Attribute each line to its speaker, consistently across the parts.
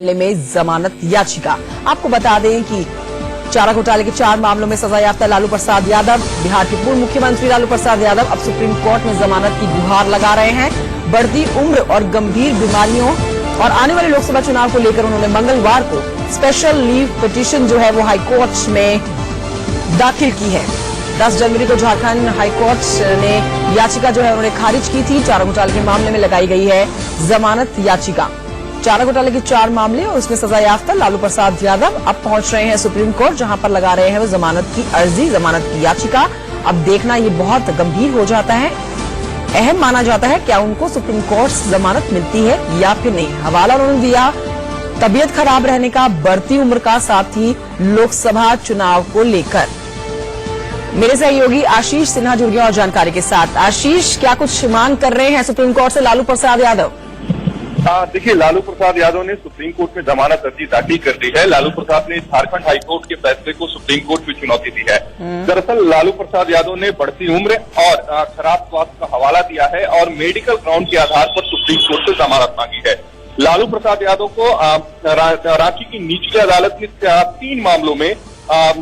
Speaker 1: में जमानत याचिका। आपको बता दें कि चारा घोटाले के 4 मामलों में सजायाफ्ता लालू प्रसाद यादव, बिहार के पूर्व मुख्यमंत्री लालू प्रसाद यादव अब सुप्रीम कोर्ट में जमानत की गुहार लगा रहे हैं। बढ़ती उम्र और गंभीर बीमारियों और आने वाले लोकसभा चुनाव को लेकर उन्होंने मंगलवार को स्पेशल लीव पिटीशन जो है वो हाईकोर्ट में दाखिल की है। 10 जनवरी को झारखंड हाईकोर्ट ने याचिका जो है उन्होंने खारिज की थी। चारा घोटाले के मामले में लगाई गई है जमानत याचिका। चारा घोटाले के 4 मामले और उसमें सजायाफ्ता लालू प्रसाद यादव अब पहुंच रहे हैं सुप्रीम कोर्ट, जहां पर लगा रहे हैं वो जमानत की अर्जी, जमानत की याचिका। अब देखना ये बहुत गंभीर हो जाता है, अहम माना जाता है क्या उनको सुप्रीम कोर्ट से जमानत मिलती है या फिर नहीं। हवाला उन्होंने दिया तबीयत खराब रहने का, बढ़ती उम्र का, साथ ही लोकसभा चुनाव को लेकर। मेरे सहयोगी आशीष सिन्हा जुड़ गए और जानकारी के साथ। आशीष, क्या कुछ मांग कर रहे हैं सुप्रीम कोर्ट से लालू प्रसाद यादव?
Speaker 2: देखिए, लालू प्रसाद यादव ने सुप्रीम कोर्ट में जमानत अर्जी दाखिल कर दी है। लालू प्रसाद ने झारखंड हाईकोर्ट के फैसले को सुप्रीम कोर्ट में चुनौती दी है। दरअसल लालू प्रसाद यादव ने बढ़ती उम्र और खराब स्वास्थ्य का हवाला दिया है और मेडिकल ग्राउंड के आधार पर सुप्रीम कोर्ट से जमानत मांगी है। लालू प्रसाद यादव को रांची की निचली अदालत ने 3 मामलों में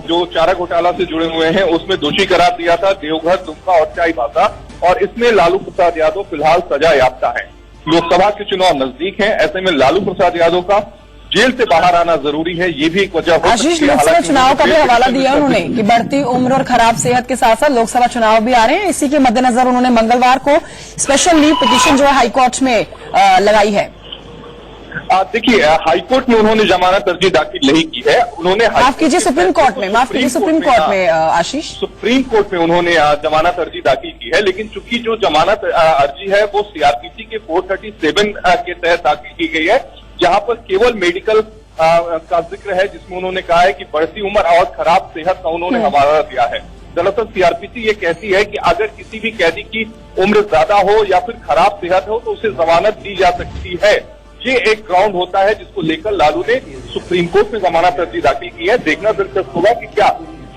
Speaker 2: जो चारा घोटाला से जुड़े हुए हैं उसमें दोषी करार दिया था, देवघर, दुमका और चाईबासा, और इसमें लालू प्रसाद यादव फिलहाल सजा याफ्ता है। लोकसभा के चुनाव नजदीक हैं, ऐसे में लालू प्रसाद यादव का जेल से बाहर आना जरूरी है, ये भी एक वजह हो सकती है।
Speaker 1: आशीष, लोकसभा चुनाव का भी हवाला दिया उन्होंने कि बढ़ती उम्र और खराब सेहत के साथ साथ लोकसभा चुनाव भी आ रहे हैं। इसी के मद्देनजर उन्होंने मंगलवार को स्पेशल लीव पिटीशन जो है हाईकोर्ट में लगाई है।
Speaker 2: देखिए, हाईकोर्ट में उन्होंने जमानत अर्जी दाखिल नहीं की है। उन्होंने
Speaker 1: माफ कीजिए, सुप्रीम कोर्ट में आशीष,
Speaker 2: सुप्रीम कोर्ट में उन्होंने जमानत अर्जी दाखिल की है। लेकिन चूंकि जो जमानत अर्जी है वो सीआरपीसी के 437 के तहत दाखिल की गई है, जहां पर केवल मेडिकल का जिक्र है, जिसमें उन्होंने कहा है कि बढ़ती उम्र और खराब सेहत का उन्होंने हवाला दिया है। दरअसल सीआरपीसी ये कहती है कि अगर किसी भी कैदी की उम्र ज्यादा हो या फिर खराब सेहत हो तो उसे जमानत दी जा सकती है। ये एक ग्राउंड होता है जिसको लेकर लालू ने सुप्रीम कोर्ट में जमानत अर्जी दाखिल की है। देखना दिलचस्प होगा कि क्या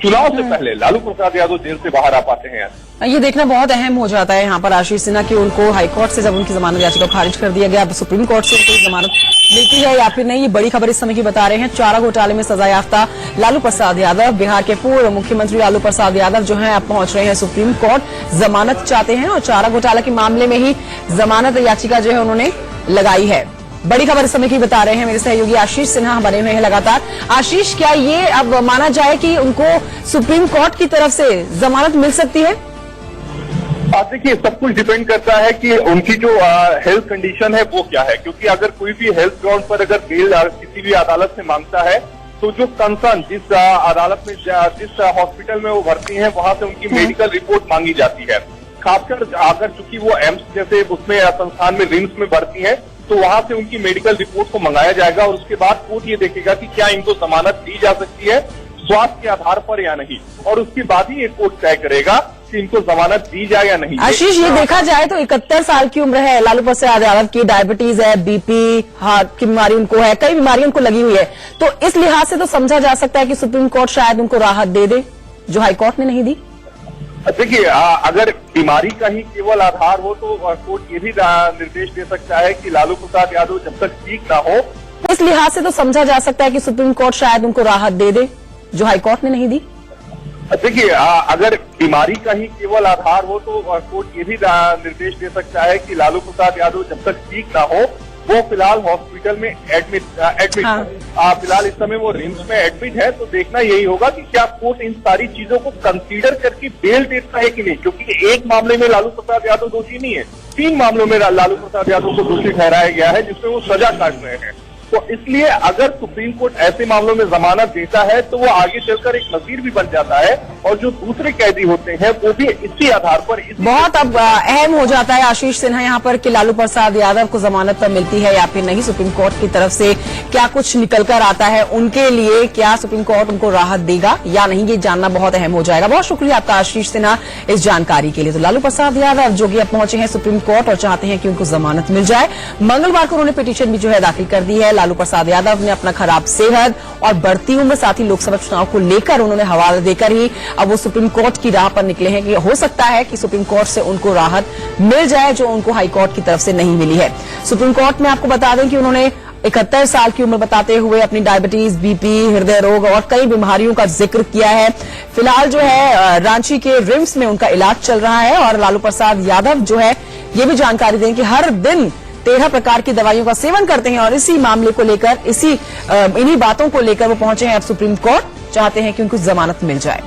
Speaker 2: चुनाव से पहले लालू प्रसाद यादव जेल से बाहर आ पाते हैं।
Speaker 1: ये देखना बहुत अहम हो जाता है यहाँ पर आशीष सिन्हा कि उनको हाईकोर्ट से जब उनकी जमानत याचिका खारिज कर दिया गया, अब सुप्रीम कोर्ट से उनको जमानत मिलती है या फिर नहीं। ये बड़ी खबर इस समय की बता रहे हैं। चारा घोटाले में सजायाफ्ता लालू प्रसाद यादव, बिहार के पूर्व मुख्यमंत्री लालू प्रसाद यादव जो है अब पहुंच रहे हैं सुप्रीम कोर्ट, जमानत चाहते हैं और चारा घोटाला के मामले में ही जमानत याचिका जो है उन्होंने लगाई है। बड़ी खबर इस समय की बता रहे हैं मेरे सहयोगी आशीष सिन्हा बने हुए हैं लगातार। आशीष, क्या ये अब माना जाए कि उनको सुप्रीम कोर्ट की तरफ से जमानत मिल सकती है?
Speaker 2: देखिए, सब कुछ डिपेंड करता है कि उनकी जो हेल्थ कंडीशन है वो क्या है, क्योंकि अगर कोई भी हेल्थ ग्राउंड पर अगर बेल किसी भी अदालत से मांगता है तो जो कंसर्न जिस अदालत में जिस हॉस्पिटल में वो भर्ती है वहां से उनकी मेडिकल रिपोर्ट मांगी जाती है। खासकर अगर चूंकि वो एम्स जैसे उसमें संस्थान में, रिम्स में भर्ती है, तो वहां से उनकी मेडिकल रिपोर्ट को मंगाया जाएगा और उसके बाद कोर्ट ये देखेगा कि क्या इनको जमानत दी जा सकती है स्वास्थ्य के आधार पर या नहीं, और उसके बाद ही एक कोर्ट तय करेगा कि इनको जमानत दी जाए या नहीं।
Speaker 1: आशीष, ये देखा जाए तो 71 साल की उम्र है लालू प्रसाद यादव की, डायबिटीज है, बीपी, हार्ट की बीमारी उनको है, कई बीमारी उनको लगी हुई है, तो इस लिहाज से तो समझा जा सकता है कि सुप्रीम कोर्ट शायद उनको राहत दे दे जो हाईकोर्ट ने नहीं दी।
Speaker 2: देखिए, अगर बीमारी का ही केवल आधार हो तो कोर्ट ये भी निर्देश दे सकता है कि लालू प्रसाद यादव जब तक ठीक ना हो,
Speaker 1: इस लिहाज से तो समझा जा सकता है कि सुप्रीम कोर्ट शायद उनको राहत दे दे जो हाईकोर्ट ने नहीं दी।
Speaker 2: देखिए, अगर बीमारी का ही केवल आधार हो तो कोर्ट ये भी निर्देश दे सकता है कि लालू प्रसाद यादव जब तक ठीक ना हो वो फिलहाल हॉस्पिटल में एडमिट फिलहाल इस समय वो रिम्स में एडमिट है। तो देखना यही होगा कि क्या कोर्ट इन सारी चीजों को कंसीडर करके बेल देता है कि नहीं, क्योंकि एक मामले में लालू प्रसाद यादव दोषी नहीं है, 3 मामलों में लालू प्रसाद यादव को दोषी ठहराया गया है जिसमें वो सजा काट रहे हैं। तो इसलिए अगर सुप्रीम कोर्ट ऐसे मामलों में जमानत देता है तो वो आगे चलकर एक नजीर भी बन जाता है और जो दूसरे कैदी होते हैं वो भी इसी आधार पर
Speaker 1: बहुत अब अहम हो जाता है आशीष सिन्हा यहाँ पर कि लालू प्रसाद यादव को जमानत मिलती है या फिर नहीं। सुप्रीम कोर्ट की तरफ से क्या कुछ निकल कर आता है उनके लिए, क्या सुप्रीम कोर्ट उनको राहत देगा या नहीं, ये जानना बहुत अहम हो जाएगा। बहुत शुक्रिया आपका आशीष सिन्हा इस जानकारी के लिए। तो लालू प्रसाद यादव जो कि अब पहुंचे हैं सुप्रीम कोर्ट और चाहते हैं कि उनको जमानत मिल जाए। मंगलवार को उन्होंने पिटीशन भी जो है दाखिल कर दी है। लालू प्रसाद यादव ने अपना खराब सेहत और बढ़ती उम्र, साथ ही लोकसभा चुनाव को लेकर उन्होंने हवाला देकर ही अब वो सुप्रीम कोर्ट की राह पर निकले हैं कि हो सकता है कि सुप्रीम कोर्ट से उनको राहत मिल जाए जो उनको हाईकोर्ट की तरफ से नहीं मिली है। सुप्रीम कोर्ट में आपको बता दें कि उन्होंने 71 साल की उम्र बताते हुए अपनी डायबिटीज, बीपी, हृदय रोग और कई बीमारियों का जिक्र किया है। फिलहाल जो है रांची के रिम्स में उनका इलाज चल रहा है और लालू प्रसाद यादव जो है ये भी जानकारी दें कि हर दिन 13 प्रकार की दवाइयों का सेवन करते हैं और इसी मामले को लेकर इन्हीं बातों को लेकर वो पहुंचे हैं अब सुप्रीम कोर्ट, चाहते हैं कि उनको जमानत मिल जाए।